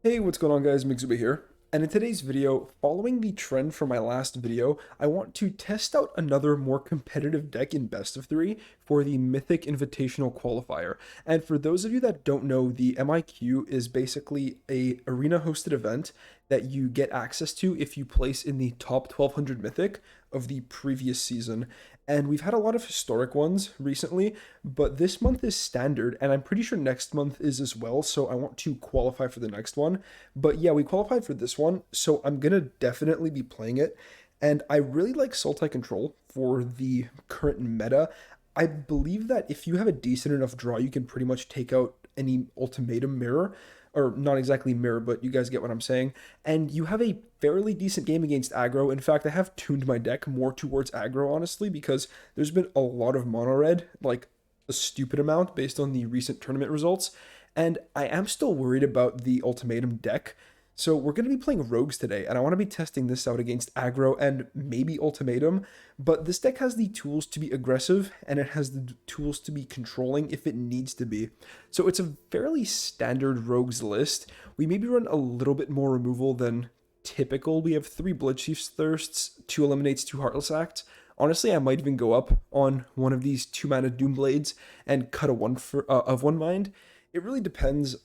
Hey, what's going on guys, MIQ here. And in today's video, following the trend from my last video, I want to test out another more competitive deck in best of 3 for the Mythic Invitational Qualifier. And for those of you that don't know, the MIQ is basically a arena hosted event that you get access to if you place in the top 1200 Mythic of the previous season. And we've had a lot of historic ones recently, but this month is standard, and I'm pretty sure next month is as well, so I want to qualify for the next one. But yeah, we qualified for this one, so I'm gonna definitely be playing it. And I really like Sultai Control for the current meta. I believe that if you have a decent enough draw, you can pretty much take out any ultimatum mirror, or not exactly mirror, but you guys get what I'm saying. And you have a fairly decent game against aggro. In fact, I have tuned my deck more towards aggro, honestly, because there's been a lot of mono red, like a stupid amount based on the recent tournament results. And I am still worried about the ultimatum deck. So we're going to be playing Rogues today, and I want to be testing this out against aggro and maybe ultimatum, but this deck has the tools to be aggressive, and it has the tools to be controlling if it needs to be. So it's a fairly standard Rogues list. We maybe run a little bit more removal than typical. We have 3 Bloodchief's Thirsts, 2 Eliminates, 2 Heartless Acts. Honestly, I might even go up on one of these 2-mana Doomblades and cut a 1 of 1 mind. It really depends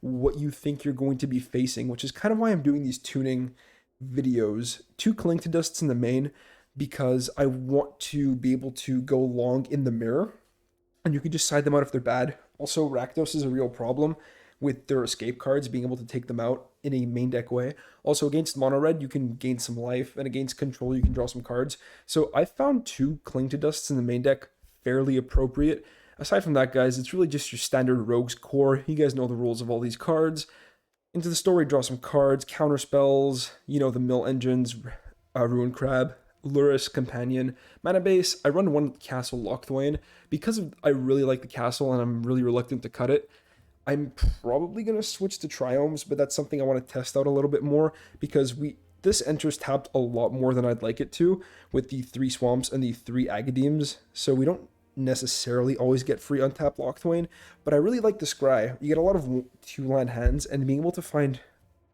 what you think you're going to be facing, which is kind of why I'm doing these tuning videos. 2 Cling to Dusts in the main, because I want to be able to go long in the mirror, and you can just side them out if they're bad. Also, Rakdos is a real problem with their escape cards, being able to take them out in a main deck way. Also, against mono red, you can gain some life, and against control, you can draw some cards. So I found 2 Cling to Dusts in the main deck fairly appropriate. Aside from that, guys, it's really just your standard Rogues core. You guys know the rules of all these cards. Into the story, draw some cards, counter spells, you know, the mill engines, Ruin Crab, Luris Companion. Mana base, I run 1 Castle Lochthwain. Because I really like the castle and I'm really reluctant to cut it, I'm probably going to switch to Triomes, but that's something I want to test out a little bit more, because this enters tapped a lot more than I'd like it to with the 3 Swamps and the 3 Agadeems, so we don't necessarily always get free untapped Lochthwain, but I really like the Scry. You get a lot of 2-land hands, and being able to find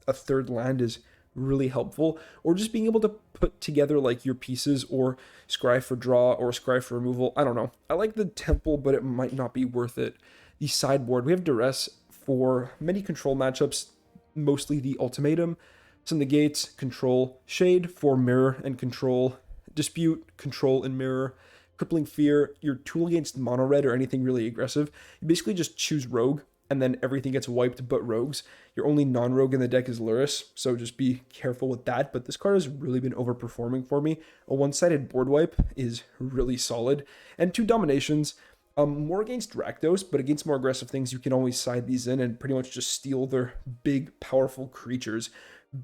a 3rd land is really helpful, or just being able to put together like your pieces, or Scry for draw, or Scry for removal. I don't know. I like the Temple, but it might not be worth it. The sideboard, we have Duress for many control matchups, mostly the Ultimatum. Some negates, control, Shade for mirror and control, Dispute, control, and mirror. Crippling Fear, your tool against mono red or anything really aggressive. You basically just choose Rogue, and then everything gets wiped but Rogues. Your only non-Rogue in the deck is Luris, so just be careful with that. But this card has really been overperforming for me. A 1-sided board wipe is really solid. And 2 Dominations, more against Rakdos, but against more aggressive things, you can always side these in and pretty much just steal their big, powerful creatures.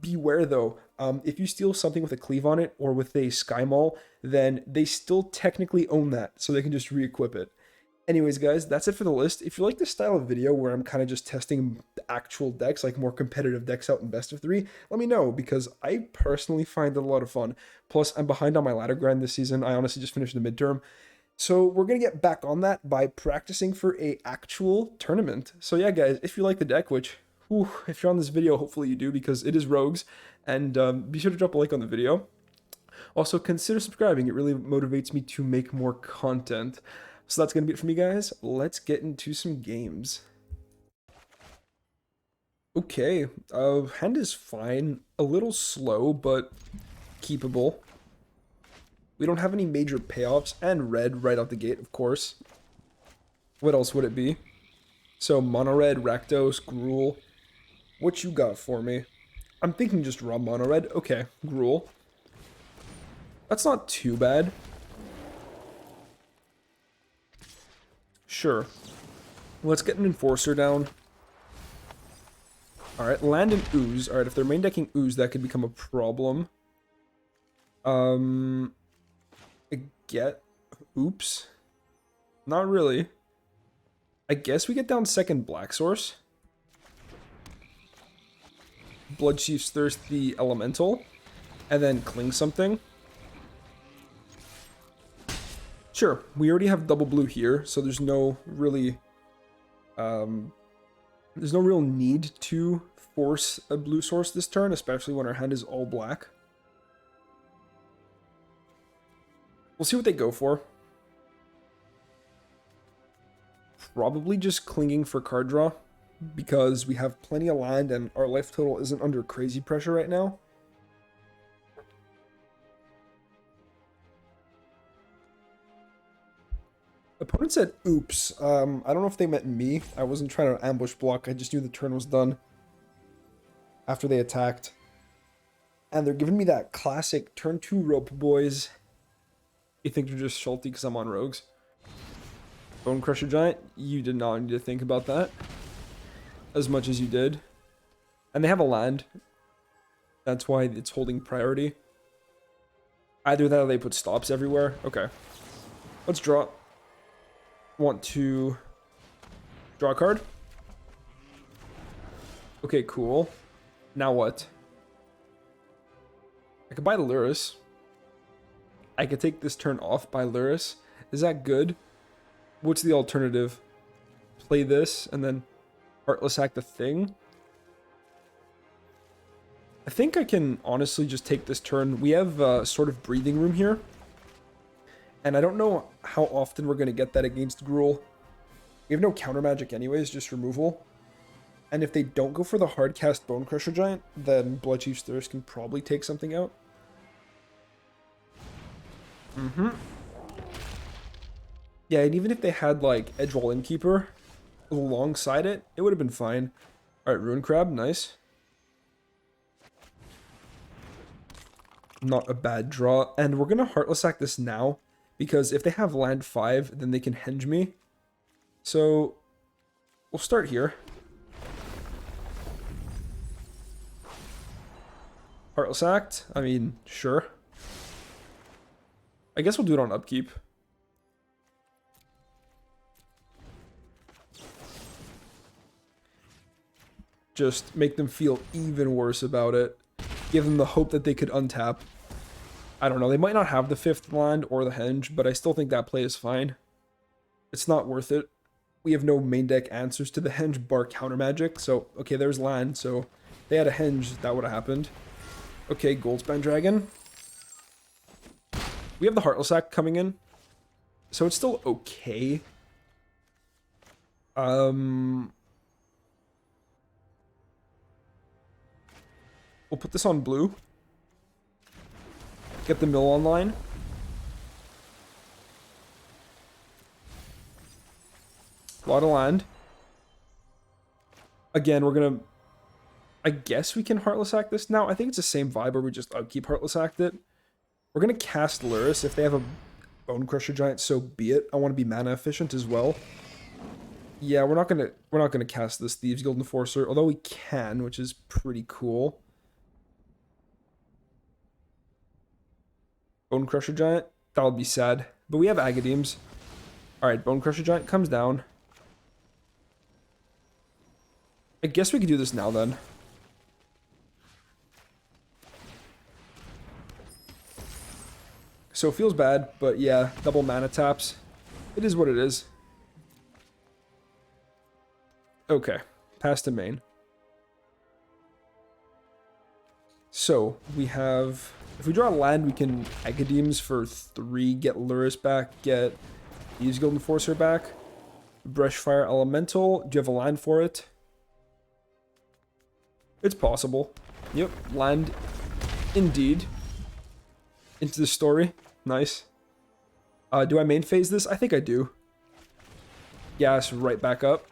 Beware though, if you steal something with a cleave on it or with a Sky Maul, then they still technically own that, so they can just re-equip it. Anyways, guys, that's it for the list. If you like this style of video where I'm kind of just testing the actual decks, like more competitive decks out in best of 3, let me know, because I personally find it a lot of fun. Plus, I'm behind on my ladder grind this season. I honestly just finished the midterm. So we're going to get back on that by practicing for a actual tournament. So yeah, guys, if you like the deck, which, whew, if you're on this video, hopefully you do, because it is Rogues, and be sure to drop a like on the video. Also, consider subscribing. It really motivates me to make more content. So that's going to be it for me, guys. Let's get into some games. Okay, hand is fine. A little slow, but keepable. We don't have any major payoffs, and red right out the gate, of course. What else would it be? So, mono red, Rakdos, Gruul. What you got for me? I'm thinking just raw mono red. Okay, Gruul. That's not too bad. Sure. Let's get an Enforcer down. Alright, land and Ooze. Alright, if they're main decking Ooze, that could become a problem. I get... Oops. Not really. I guess we get down 2nd Black Source. Bloodchief's Thirst the Elemental. And then Cling something. Sure, we already have double blue here, so there's no really... there's no real need to force a blue source this turn, especially when our hand is all black. We'll see what they go for. Probably just clinging for card draw, because we have plenty of land and our life total isn't under crazy pressure right now. Opponent said, oops. I don't know if they meant me. I wasn't trying to ambush block. I just knew the turn was done after they attacked. And they're giving me that classic turn 2 rope boys. You think they're just salty because I'm on rogues? Bone Crusher Giant, you did not need to think about that as much as you did. And they have a land. That's why it's holding priority. Either that or they put stops everywhere. Okay. Let's draw. Want to draw a card? Okay, cool. Now what? I could buy Luris. I could take this turn off by Luris. Is that good? What's the alternative? Play this and then Heartless Act the thing? I think I can honestly just take this turn. We have sort of breathing room here. And I don't know how often we're going to get that against Gruul. We have no counter magic anyways, just removal. And if they don't go for the hard cast Bone Crusher Giant, then Bloodchief's Thirst can probably take something out. Yeah, and even if they had like Edgewall Innkeeper alongside it, it would have been fine. Alright, Ruin Crab, nice. Not a bad draw. And we're going to Heartless Act this now, because if they have land 5, then they can henge me. So, we'll start here. Heartless Act? I mean, sure. I guess we'll do it on upkeep. Just make them feel even worse about it. Give them the hope that they could untap. I don't know, they might not have the 5th land or the henge, but I still think that play is fine. It's not worth it. We have no main deck answers to the henge bar counter magic, so okay, there's land, so if they had a henge, that would have happened. Okay, Goldspan Dragon. We have the Heartless Act coming in, so it's still okay. We'll put this on blue. Get the mill online. A lot of land. Again, we're gonna... I guess we can Heartless Act this now. I think it's the same vibe where we just upkeep Heartless Act it. We're gonna cast Luris. If they have a Bone Crusher Giant, so be it. I want to be mana efficient as well. Yeah, we're not gonna cast this Thieves Guild Enforcer, although we can, which is pretty cool. Bone Crusher Giant, that would be sad. But we have Agadeems. Alright, Bone Crusher Giant comes down. I guess we could do this now then. So it feels bad, but yeah, double mana taps. It is what it is. Okay, pass to main. So we have... If we draw a land, we can Agadeems for 3, get Luris back, get Thieves Guild Enforcer back. Brushfire Elemental. Do you have a land for it? It's possible. Yep, land indeed. Into the story. Nice. Do I main phase this? I think I do. Gas right back up.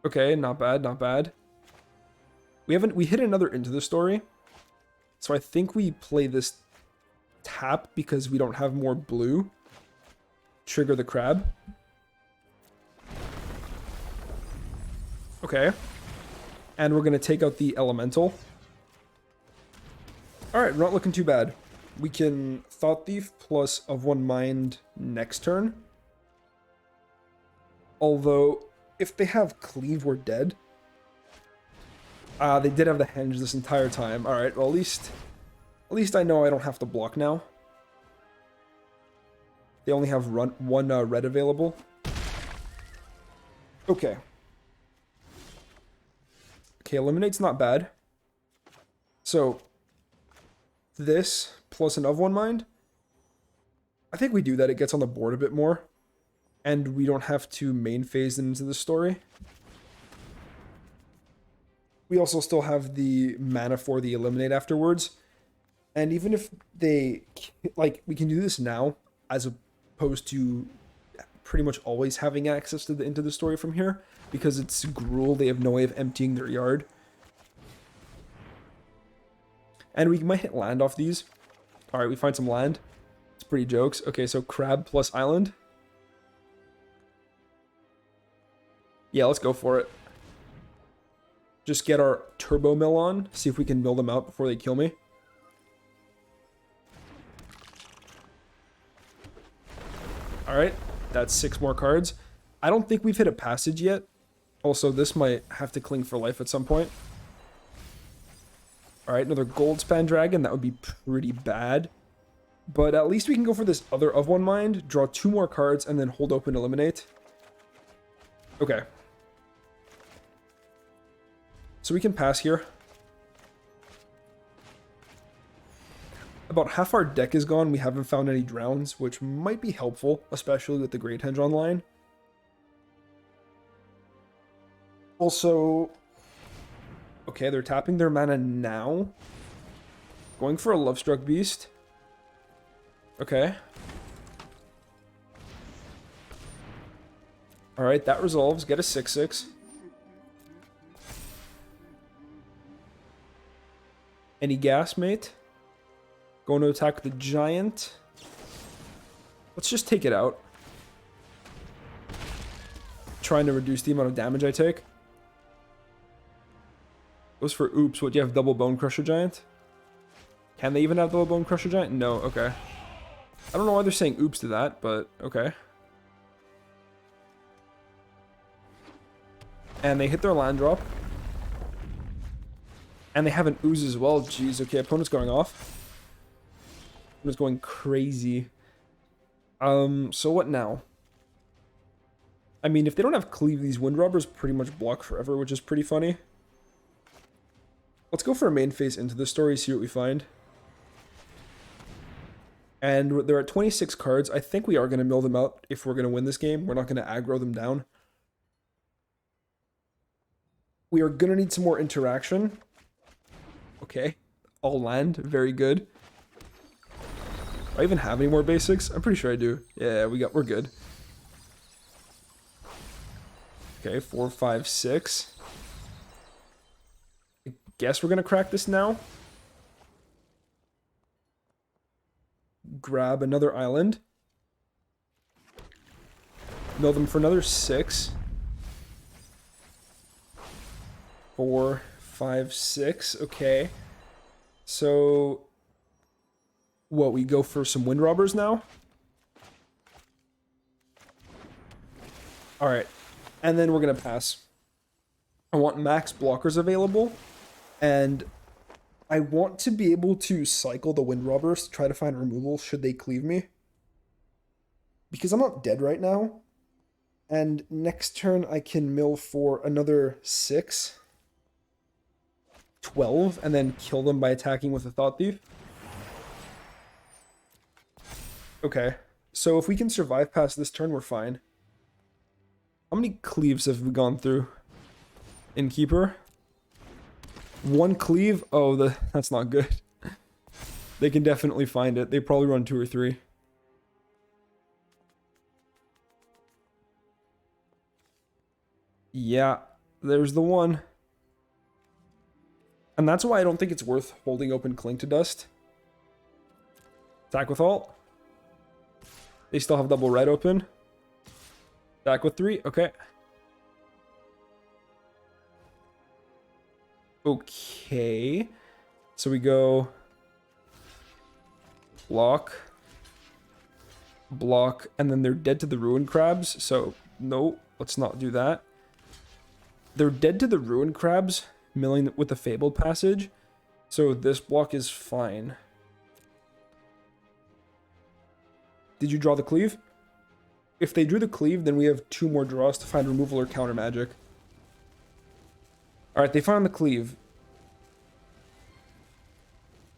Okay, not bad, not bad. We hit another into the story. So I think we play this tap because we don't have more blue. Trigger the crab. Okay. And we're going to take out the elemental. Alright, we're not looking too bad. We can Thought Thief plus of one mind next turn. Although, if they have Cleave, we're dead. They did have the henge this entire time. Alright, well at least I know I don't have to block now. They only have one red available. Okay. Okay, eliminate's not bad. So, this plus an of one mind. I think we do that. It gets on the board a bit more. And we don't have to main phase into the story. We also still have the mana for the eliminate afterwards. And even if they, like, we can do this now, as opposed to pretty much always having access to into the story from here, because it's Gruul, they have no way of emptying their yard. And we might hit land off these. Alright, we find some land. It's pretty jokes. Okay, so crab plus island. Yeah, let's go for it. Just get our turbo mill on, see if we can mill them out before they kill me. Alright, that's 6 more cards. I don't think we've hit a passage yet. Also, this might have to cling for life at some point. Alright, another gold span dragon. That would be pretty bad. But at least we can go for this other of one mind, draw 2 more cards, and then hold open eliminate. Okay. So we can pass here. About half our deck is gone. We haven't found any drowns, which might be helpful, especially with the Great Henge online. Also, okay, they're tapping their mana now. Going for a Lovestruck Beast. Okay. Alright, that resolves. Get a 6/6. Any gas, mate? Going to attack the giant. Let's just take it out. Trying to reduce the amount of damage I take. Goes for oops. What, do you have double Bone Crusher Giant? Can they even have double Bone Crusher Giant? No, okay. I don't know why they're saying oops to that, but okay. And they hit their land drop. And they have an ooze as well. Jeez, okay, opponent's going off. Opponent's going crazy. So what now? I mean, if they don't have cleave, these wind robbers pretty much block forever, which is pretty funny. Let's go for a main phase into the story, see what we find. And they're at 26 cards. I think we are going to mill them out if we're going to win this game. We're not going to aggro them down. We are going to need some more interaction. Okay. All land. Very good. Do I even have any more basics? I'm pretty sure I do. Yeah, we're good. Okay, 4, 5, 6. I guess we're going to crack this now. Grab another island. Mill them for another 6. 4, 5, 6. Okay. So, what, we go for some wind robbers now? Alright. And then we're going to pass. I want max blockers available. And I want to be able to cycle the wind robbers to try to find removal should they cleave me. Because I'm not dead right now. And next turn I can mill for another 6. 12, and then kill them by attacking with a Thought Thief. Okay, so if we can survive past this turn, we're fine. How many cleaves have we gone through? Innkeeper? 1 cleave? Oh, that's not good. They can definitely find it. They probably run 2 or 3. Yeah, there's the one. And that's why I don't think it's worth holding open Cling to Dust. Attack with ult. They still have double red open. Attack with 3. Okay. Okay. So we go block, block, and then they're dead to the Ruin Crabs. So no, let's not do that. They're dead to the Ruin Crabs, milling with the Fabled Passage. So this block is fine. Did you draw the cleave? If they drew the cleave, then we have 2 more draws to find removal or counter magic. All right, they found the cleave.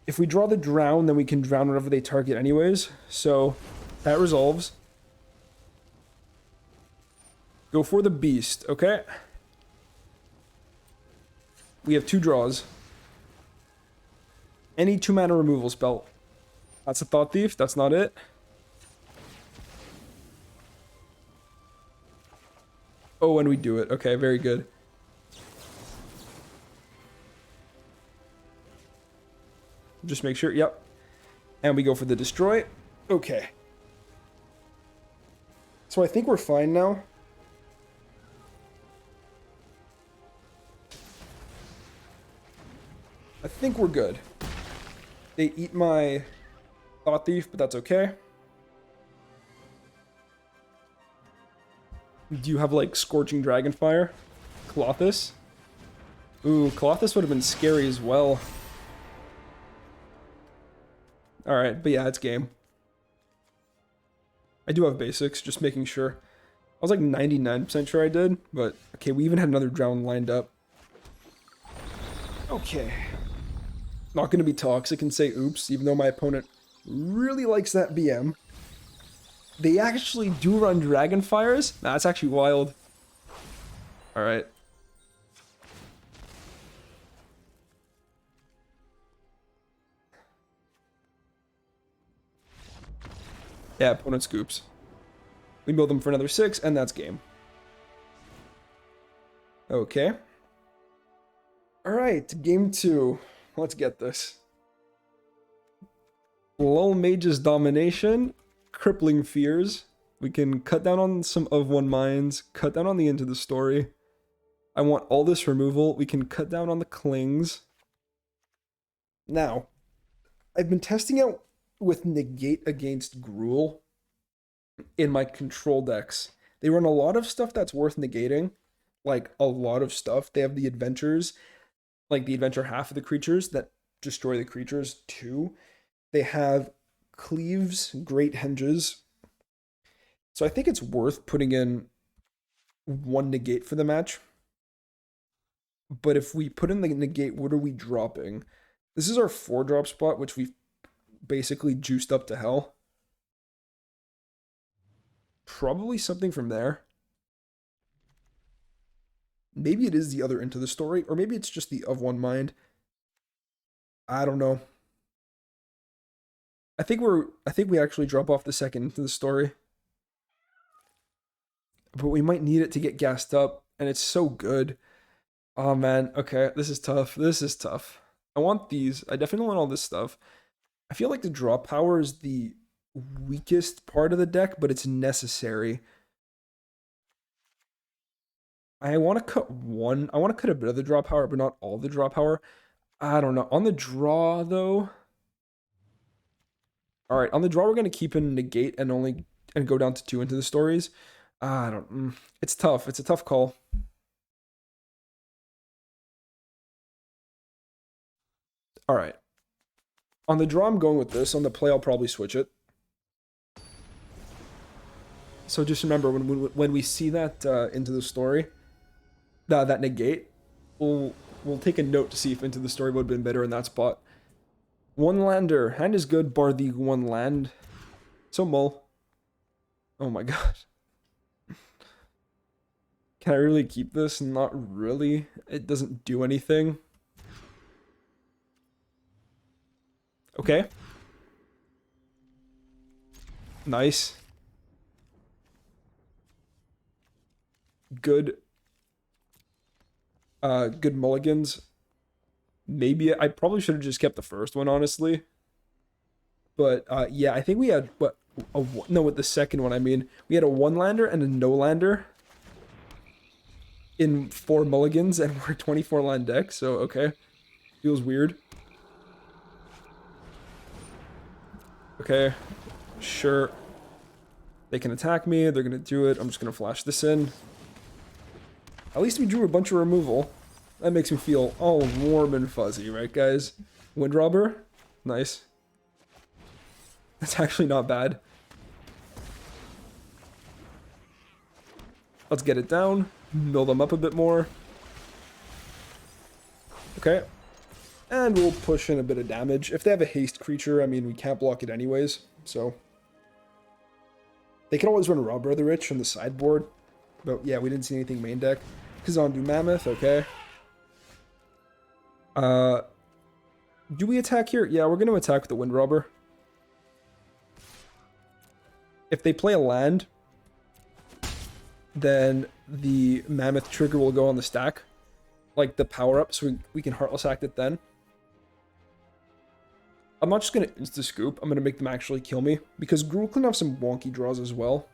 If we draw the drown, then we can drown whatever they target anyways. So that resolves. Go for the beast, okay? We have 2 draws. Any 2-mana removal spell. That's a Thought Thief, that's not it. Oh, and we do it. Okay, very good. Just make sure, yep. And we go for the destroy. Okay. So I think we're fine now. I think we're good. They eat my Thought Thief, but that's okay. Do you have, like, Scorching Dragonfire? Colossus? Ooh, Colossus would have been scary as well. Alright, but yeah, it's game. I do have basics, just making sure. I was like 99% sure I did, but okay, we even had another drown lined up. Okay. Not going to be toxic and say oops, even though my opponent really likes that BM. They actually do run Dragonfires? Nah, that's actually wild. Alright. Yeah, opponent scoops. We build them for another 6, and that's game. Okay. Alright, game 2. Let's get this. Lull Mage's Domination. Crippling Fears. We can cut down on some of one mines, cut down on the Into the Story. I want all this removal. We can cut down on the Clings. Now, I've been testing out with Negate against Gruul in my control decks. They run a lot of stuff that's worth negating. Like, a lot of stuff. They have the adventures, like the adventure half of the creatures that destroy the creatures too. They have Cleaves, Great Henges. So I think it's worth putting in 1 negate for the match. But if we put in the negate, what are we dropping? This is our 4-drop spot, which we've basically juiced up to hell. Probably something from there. Maybe it is the other Into the Story, or maybe it's just the Of One Mind. I don't know. I think we actually drop off the second Into the Story. But we might need it to get gassed up, and it's so good. Oh man, okay, this is tough. This is tough. I want these. I definitely want all this stuff. I feel like the draw power is the weakest part of the deck, but it's necessary. I want to cut one. I want to cut a bit of the draw power, but not all the draw power. I don't know. On the draw, though. All right, on the draw, we're going to keep in negate and go down to 2 Into the Stories. I don't. It's tough. It's a tough call. All right. On the draw, I'm going with this. On the play, I'll probably switch it. So just remember, when we see that Into the Story, that negate, we'll take a note to see if Into the Story would have been better in that spot. 1 lander. Hand is good, bar the 1 land. So mull. Oh my god. Can I really keep this? Not really. It doesn't do anything. Okay. Nice. Good. Good mulligans. Maybe I probably should have just kept the first one, honestly. But yeah, I think we had no, with the second one, I mean, we had a 1-lander and a no-lander in 4 mulligans, and we're 24 land deck, so okay. Feels weird. Okay, sure. They can attack me, they're gonna do it. I'm just gonna flash this in. At least we drew a bunch of removal. That makes me feel all warm and fuzzy, right, guys? Windrobber? Nice. That's actually not bad. Let's get it down. Mill them up a bit more. Okay. And we'll push in a bit of damage. If they have a haste creature, I mean, we can't block it anyways, so... They can always run Rob Brother Rich on the sideboard. But yeah, we didn't see anything main deck. Kazandu Mammoth, okay. Do we attack here? Yeah, we're going to attack with the Wind Robber. If they play a land, then the Mammoth trigger will go on the stack. Like the power-up, so we can Heartless Act it then. I'm not just going to insta-scoop. I'm going to make them actually kill me. Because Gruul can have some wonky draws as well.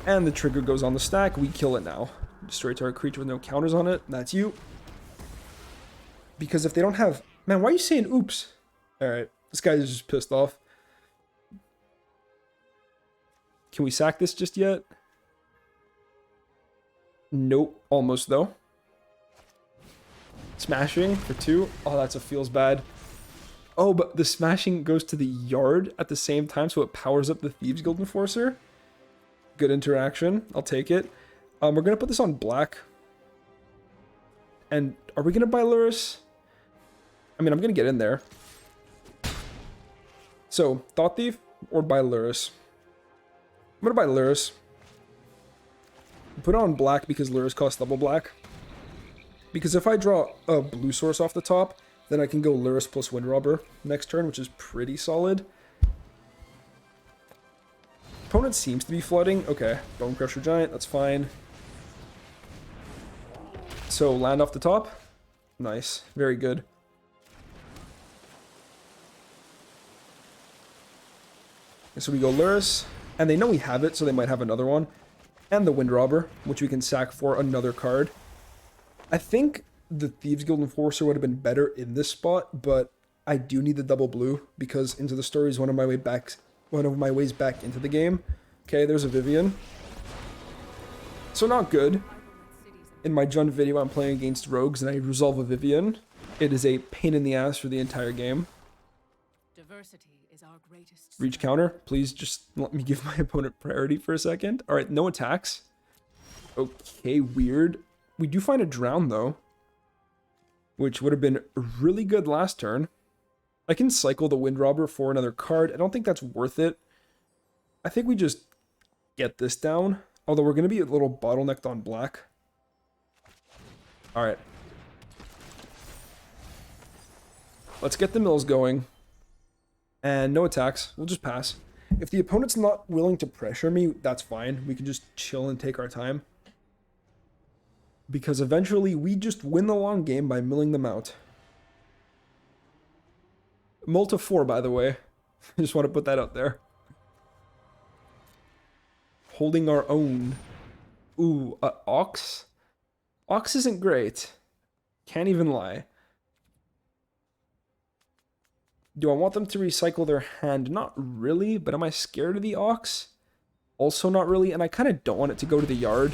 And the trigger goes on the stack. We kill it now. Destroy target creature with no counters on it. That's you. Because if they don't have... Man, why are you saying oops? Alright. This guy is just pissed off. Can we sack this just yet? Nope. Almost, though. Smashing for 2. Oh, that's a feels bad. Oh, but the smashing goes to the yard at the same time, so it powers up the Thieves Guild Enforcer. Good interaction. I'll take it. We're going to put this on black. And are we going to buy Luris? I mean, I'm going to get in there. So, Thought Thief or buy Luris? I'm going to buy Luris. Put it on black because Luris costs double black. Because if I draw a blue source off the top, then I can go Luris plus Wind Robber next turn, which is pretty solid. Opponent seems to be flooding. Okay, Bone Crusher Giant, that's fine. So, land off the top. Nice, very good. And so we go Luris, and they know we have it, so they might have another one. And the Wind Robber, which we can sack for another card. I think the Thieves Guild Enforcer would have been better in this spot, but I do need the double blue because Into the Story is one of my ways back into the game. Okay, there's a Vivian. So not good. In my Jund video, I'm playing against rogues and I resolve a Vivian. It is a pain in the ass for the entire game. Diversity is our greatest Reach counter. Please just let me give my opponent priority for a second. All right, no attacks. Okay, weird. We do find a drown, though, which would have been really good last turn. I can cycle the Wind Robber for another card. I don't think that's worth it. I think we just get this down, although we're going to be a little bottlenecked on black. All right. Let's get the mills going. And no attacks. We'll just pass. If the opponent's not willing to pressure me, that's fine. We can just chill and take our time. Because eventually we just win the long game by milling them out. Mull to 4, by the way. I just want to put that out there. Holding our own. Ooh, Ox? Ox isn't great. Can't even lie. Do I want them to recycle their hand? Not really, but am I scared of the Ox? Also not really, and I kind of don't want it to go to the yard.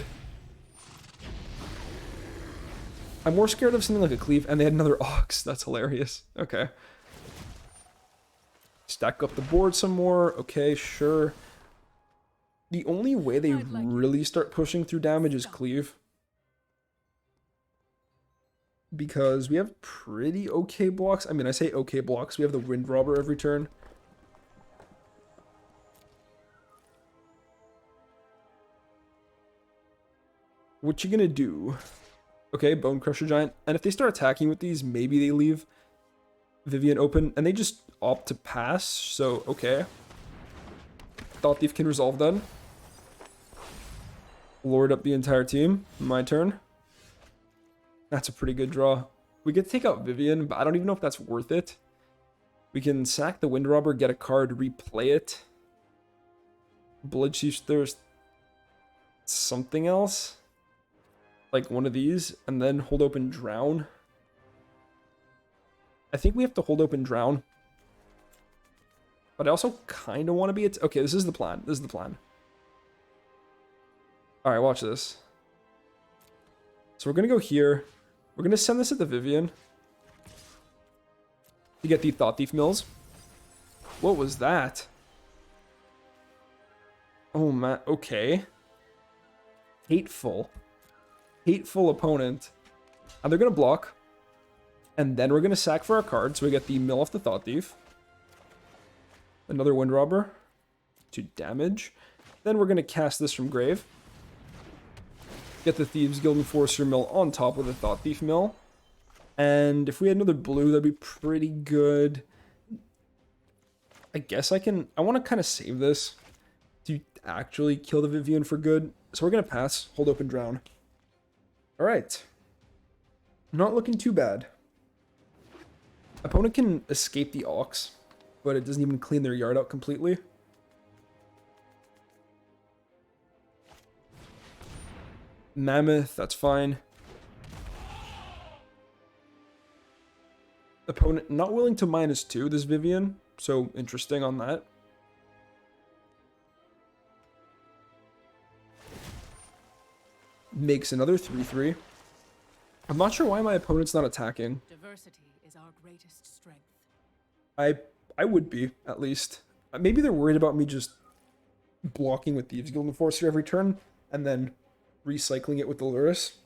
I'm more scared of something like a Cleave, and they had another Ox. That's hilarious. Okay. Stack up the board some more. Okay, sure. The only way they really start pushing through damage is Cleave. Because we have pretty okay blocks. I mean, I say okay blocks. We have the Wind Robber every turn. What you gonna do? Okay, Bone Crusher Giant. And if they start attacking with these, maybe they leave Vivian open. And they just opt to pass, so okay. Thought Thief can resolve then. Lord up the entire team. My turn. That's a pretty good draw. We get to take out Vivian, but I don't even know if that's worth it. We can sack the Wind Robber, get a card, replay it. Bloodchief's Thirst. Something else? Like one of these, and then hold open Drown. I think we have to hold open Drown. But I also kind of want to be... Okay, this is the plan. This is the plan. Alright, watch this. So we're going to go here. We're going to send this at the Vivian. To get the Thought Thief Mills. What was that? Oh, man. Okay. Hateful. hateful opponent. And they're going to block. And then we're going to sack for our card. So we get the Mill off the Thought Thief. Another Wind Robber to damage. Then we're going to cast this from Grave. Get the Thieves Guild Enforcer Mill on top of the Thought Thief Mill. And if we had another blue, that'd be pretty good. I guess I want to kind of save this to actually kill the Vivian for good. So we're going to pass, hold open, drown. Alright. Not looking too bad. Opponent can escape the Ox, but it doesn't even clean their yard out completely. Mammoth, that's fine. Opponent not willing to -2 this Vivian, so interesting on that. Makes another 3/3. I'm not sure why my opponent's not attacking. Diversity is our greatest strength. I would be, at least. Maybe they're worried about me just blocking with Thieves Guild Enforcer every turn, and then recycling it with the Luris.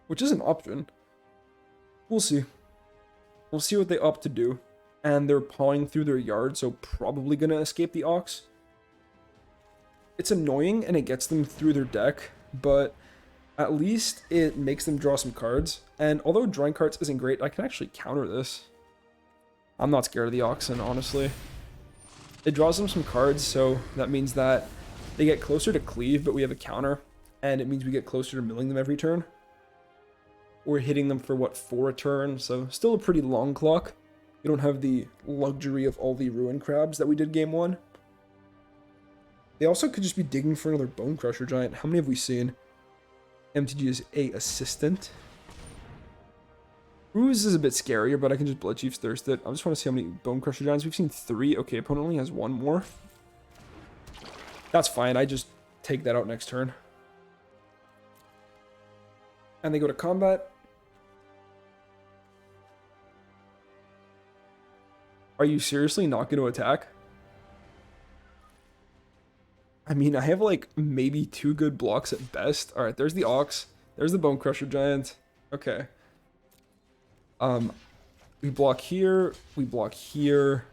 Which is an option. We'll see. We'll see what they opt to do. And they're pawing through their yard, so probably gonna escape the Ox. It's annoying, and it gets them through their deck, but at least it makes them draw some cards. And although drawing cards isn't great, I can actually counter this. I'm not scared of the Oxen, honestly. It draws them some cards, so that means that they get closer to cleave, but we have a counter. And it means we get closer to milling them every turn. We're hitting them for, what, 4 a turn, so still a pretty long clock. We don't have the luxury of all the Ruin Crabs that we did game 1. They also could just be digging for another Bone Crusher Giant. How many have we seen? MTG is a assistant. Ooze is a bit scarier, but I can just Blood Chief's Thirst it. I just want to see how many Bone Crusher Giants. We've seen 3. Okay, opponent only has 1 more. That's fine. I just take that out next turn. And they go to combat. Are you seriously not going to attack? I mean, I have like maybe 2 good blocks at best. All right, there's the Ox. There's the Bone Crusher Giant. Okay. We block here. We block here.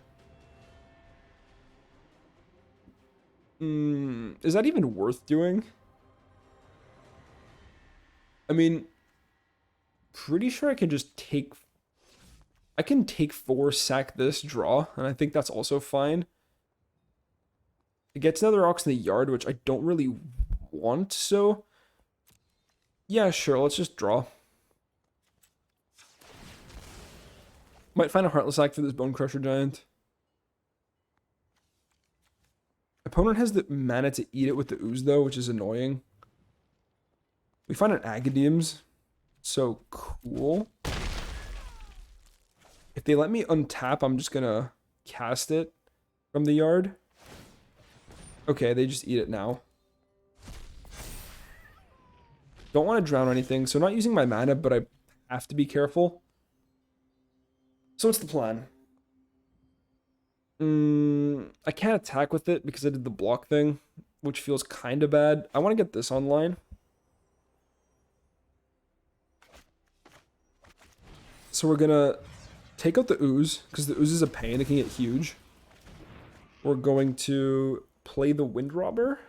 Is that even worth doing? I mean, pretty sure I can just take... I can take 4, sack this, draw, and I think that's also fine. It gets another Ox in the yard, which I don't really want, so... Yeah, sure, let's just draw. Might find a Heartless Act for this Bone Crusher Giant. Opponent has the mana to eat it with the Ooze, though, which is annoying. We find an Agadeem's. So cool. If they let me untap, I'm just gonna cast it from the yard. Okay, they just eat it now. Don't want to drown anything, so not using my mana, but I have to be careful. So what's the plan? I can't attack with it because I did the block thing, which feels kind of bad. I want to get this online. So we're gonna take out the Ooze, because the Ooze is a pain. It can get huge. We're going to play the Wind Robber.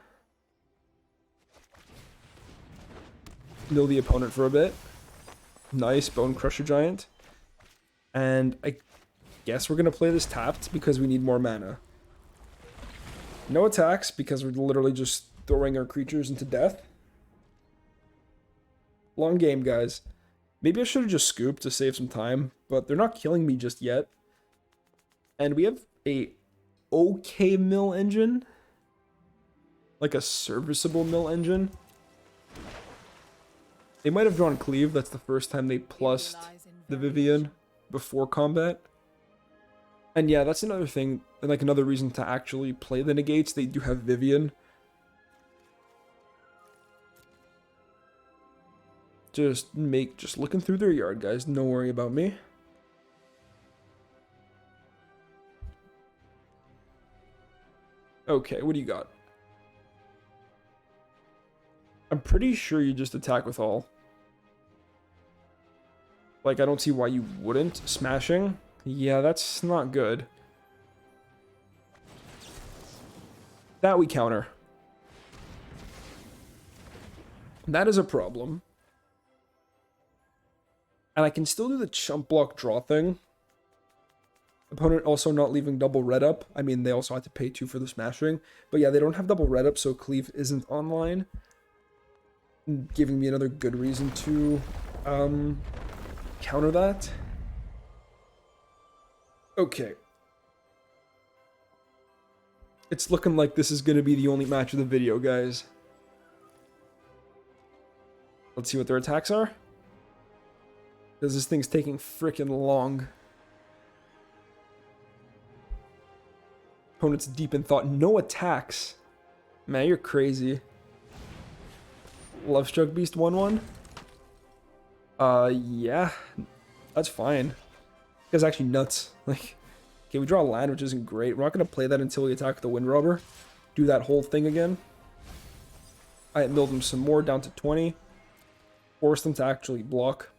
Mill the opponent for a bit. Nice, Bone Crusher Giant. And I guess we're going to play this tapped because we need more mana. No attacks because we're literally just throwing our creatures into death. Long game, guys. Maybe I should have just scooped to save some time, but they're not killing me just yet. And we have a okay mill engine. Like a serviceable mill engine. They might have drawn Cleave. That's the first time they plussed the Vivian before combat. And yeah, that's another thing, and like another reason to actually play the negates. They do have Vivian. Just looking through their yard, guys. Don't worry about me. Okay, what do you got? I'm pretty sure you just attack with all. Like, I don't see why you wouldn't. Smashing? Yeah, that's not good. That we counter. That is a problem. And I can still do the chump block draw thing. Opponent also not leaving double red up. I mean, they also had to pay 2 for the smashing. But yeah, they don't have double red up, so cleave isn't online. Giving me another good reason to counter that. Okay. It's looking like this is going to be the only match of the video, guys. Let's see what their attacks are. Because this thing's taking freaking long. Opponent's deep in thought. No attacks. Man, you're crazy. Love Struck Beast 1-1? Yeah. That's fine. You guys are actually nuts. Like, okay, we draw a land, which isn't great. We're not going to play that until we attack the Wind Robber. Do that whole thing again. I milled them some more, down to 20. Force them to actually block.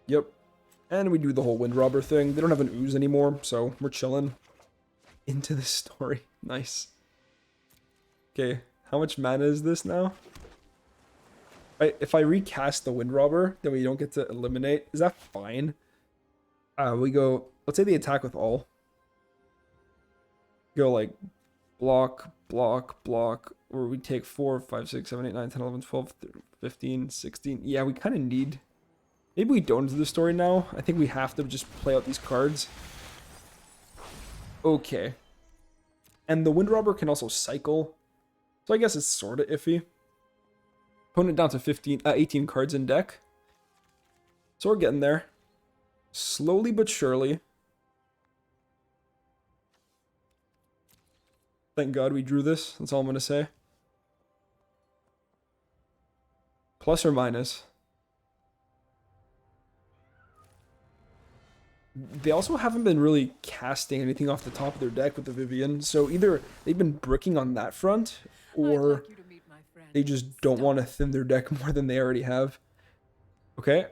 Yep. And we do the whole Wind Robber thing. They don't have an ooze anymore, so we're chilling. Into this story. Nice. Okay, how much mana is this now? Right, if I recast the Wind Robber, then we don't get to eliminate. Is that fine? We go, let's say they attack with all. Go like block, block, block, or we take 4, 5, 6, 7, 8, 9, 10, 11, 12, 13, 15, 16. Yeah, we kind of need... Maybe we don't do the story now. I think we have to just play out these cards. Okay. And the Wind Robber can also cycle. So I guess it's sort of iffy. Opponent down to 18 cards in deck. So we're getting there. Slowly but surely. Thank God we drew this. That's all I'm going to say. Plus or minus. They also haven't been really casting anything off the top of their deck with the Vivian, so either they've been bricking on that front, or they just don't want to thin their deck more than they already have. Okay.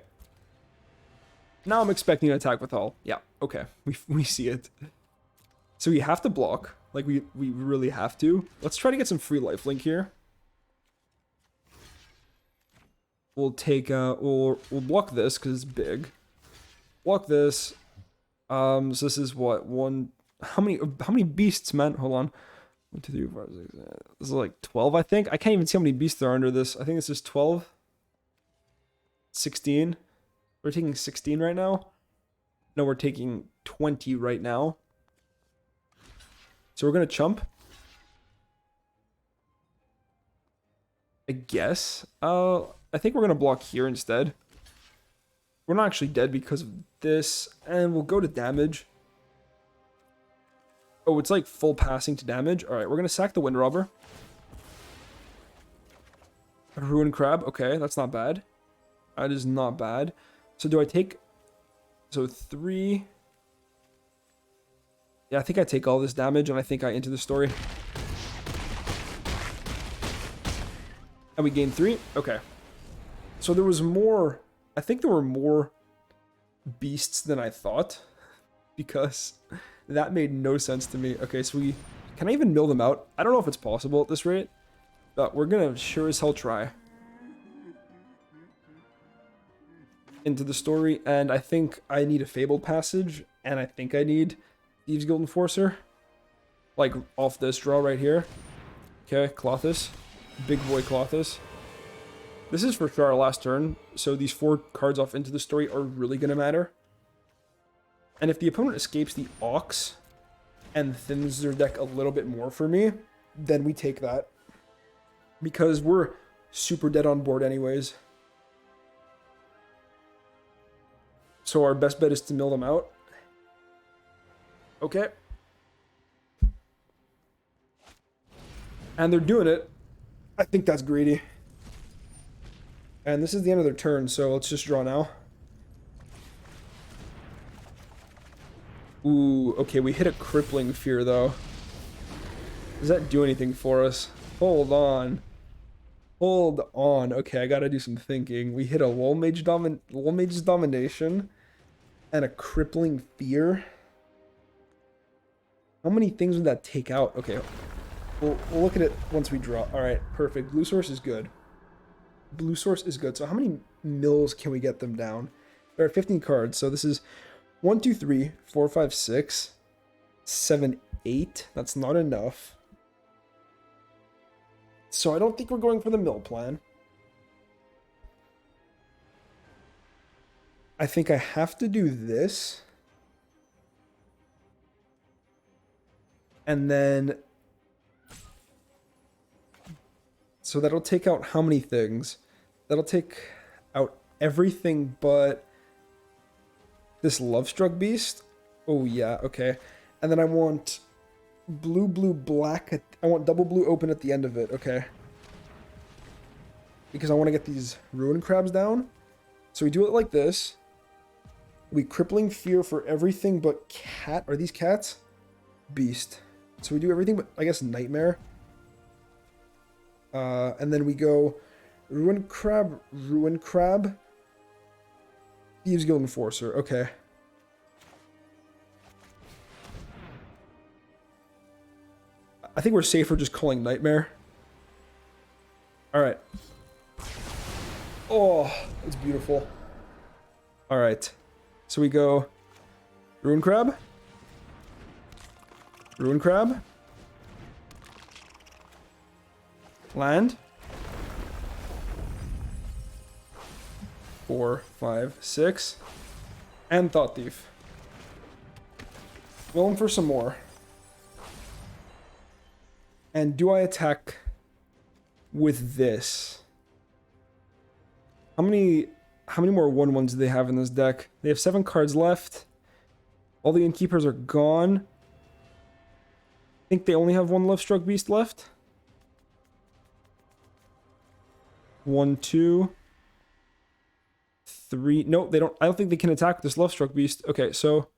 Now I'm expecting an attack with all. Yeah, okay. We see it. So we have to block. Like, we really have to. Let's try to get some free lifelink here. We'll take, we'll block this, because it's big. Block this. So this is what, how many beasts, man? Hold on. 1, 2, 3, 4, 5, 6, 7. This is like 12, I think. I can't even see how many beasts there are under this. I think this is 12. 16. We're taking 16 right now. No, we're taking 20 right now. So we're going to chump. I guess. I think we're going to block here instead. We're not actually dead because of this. And we'll go to damage. Oh, it's like full passing to damage. Alright, we're going to sack the Wind Robber. Ruin Crab. Okay, that's not bad. That is not bad. So do I take... So 3... Yeah, I think I take all this damage, and I think I enter the story. And we gain 3? Okay. So there was more... I think there were more beasts than I thought. Because that made no sense to me. Okay, so we... Can I even mill them out? I don't know if it's possible at this rate. But we're gonna sure as hell try. Into the story, and I think I need a Fabled Passage, and I think I need Thieves Guild Enforcer. Like, off this draw right here. Okay, Clothis. Big boy Clothis. This is for sure our last turn, so these 4 cards off Into the Story are really going to matter. And if the opponent escapes the Ox and thins their deck a little bit more for me, then we take that. Because we're super dead on board anyways. So our best bet is to mill them out. Okay. And they're doing it. I think that's greedy. And this is the end of their turn, so let's just draw now. Ooh, okay, we hit a Crippling Fear, though. Does that do anything for us? Hold on. Hold on. Okay, I gotta do some thinking. We hit a Lull Mage's Domination and a Crippling Fear. How many things would that take out? Okay, we'll look at it once we draw. All right, perfect. Blue source is good. Blue source is good. So how many mills can we get them down? There are 15 cards. So this is 1, 2, 3, 4, 5, 6, 7, 8. That's not enough. So I don't think we're going for the mill plan. I think I have to do this. And then... So that'll take out how many things? That'll take out everything but this Lovestruck Beast. Oh yeah, okay. And then I want blue, blue, black. I want double blue open at the end of it, okay. Because I want to get these Ruin Crabs down. So we do it like this. We Crippling Fear for everything but cat. Are these cats? Beast. So we do everything but, I guess, Nightmare. And then we go Ruin Crab, Thieves Guild Enforcer. Okay. I think we're safer just calling Nightmare. Alright. Oh, that's beautiful. Alright. So we go Ruin Crab. Ruin Crab. Land. 4, 5, 6. And Thought Thief. Going for some more. And do I attack with this? How many more 1/1s do they have in this deck? They have 7 cards left. All the Innkeepers are gone. I think they only have 1 Lovestruck Beast left. 1, 2, 3. No, they don't. I don't think they can attack this Lovestruck Beast. Okay, so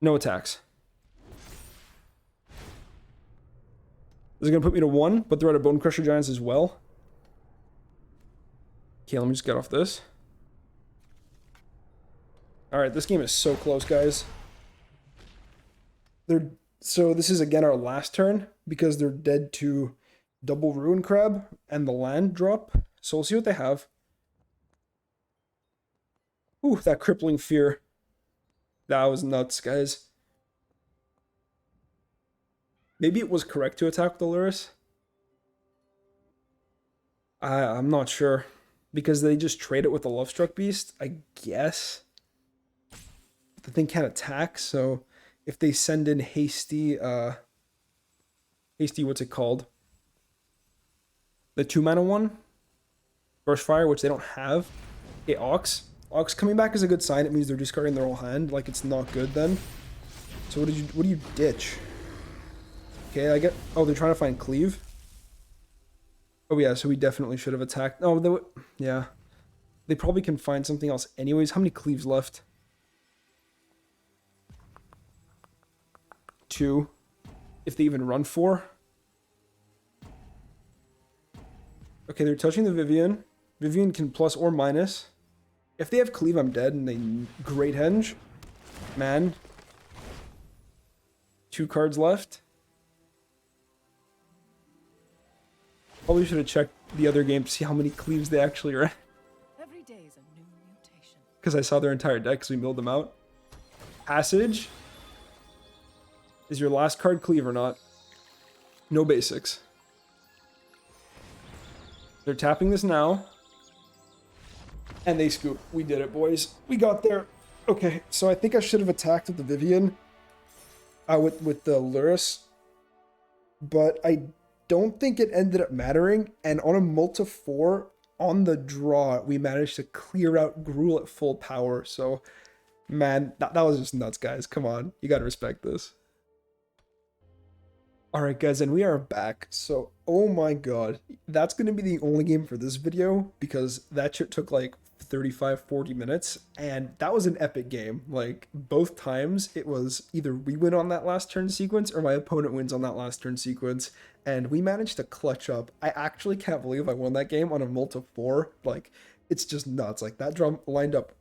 no attacks. This is gonna put me to 1, but they're out of Bone Crusher Giants as well. Okay, let me just get off this. Alright, this game is so close, guys. So this is again our last turn, because they're dead to double Ruin Crab and the land drop. So we'll see what they have. Ooh, that Crippling Fear. That was nuts, guys. Maybe it was correct to attack the Luris. I'm not sure. Because they just trade it with the Lovestruck Beast, I guess. The thing can't attack, so if they send in hasty, what's it called? The 2-mana one? Burst Fire, which they don't have. Okay, Ox. Ox coming back is a good sign. It means they're discarding their whole hand. Like, it's not good then. So what do you ditch? Okay, I get... Oh, they're trying to find Cleave. Oh yeah, so we definitely should have attacked. Oh, yeah. They probably can find something else anyways. How many Cleaves left? 2. If they even run 4. Okay, they're touching the Vivian. Vivian can plus or minus. If they have Cleave, I'm dead, and they Great Henge. Man. 2 cards left. Probably should have checked the other game to see how many Cleaves they actually are. Every day is a new mutation. Because I saw their entire deck because we milled them out. Passage. Is your last card Cleave or not? No basics. They're tapping this now. And they scoop. We did it, boys. We got there. Okay, so I think I should have attacked with the Vivian. With the Luris. But I don't think it ended up mattering. And on a multi-4, on the draw, we managed to clear out Gruul at full power. So, man, that was just nuts, guys. Come on. You gotta respect this. Alright guys, and we are back. So, oh my god, that's going to be the only game for this video, because that shit took like 35, 40 minutes, and that was an epic game. Like, both times it was either we win on that last turn sequence or my opponent wins on that last turn sequence, and we managed to clutch up. I actually can't believe I won that game on a multi 4. Like, it's just nuts. Like, that drum lined up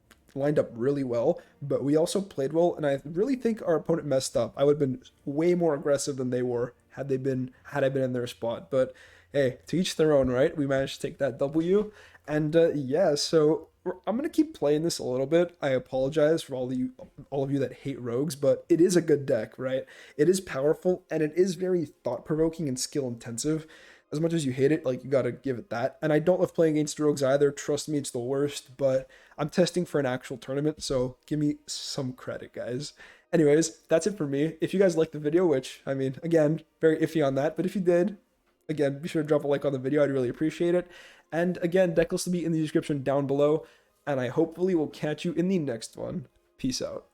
really well, but we also played well, and I really think our opponent messed up. I would have been way more aggressive than they were had I been in their spot. But hey, to each their own, right? We managed to take that W, and yeah, so I'm gonna keep playing this a little bit. I apologize for all of you that hate rogues, but it is a good deck, right? It is powerful, and it is very thought provoking and skill intensive. As much as you hate it, like, you gotta give it that. And I don't love playing against rogues either. Trust me, it's the worst. But I'm testing for an actual tournament, so give me some credit, guys. Anyways, that's it for me. If you guys liked the video, which, I mean, again, very iffy on that, but if you did, again, be sure to drop a like on the video. I'd really appreciate it. And again, deck lists will be in the description down below, and I hopefully will catch you in the next one. Peace out.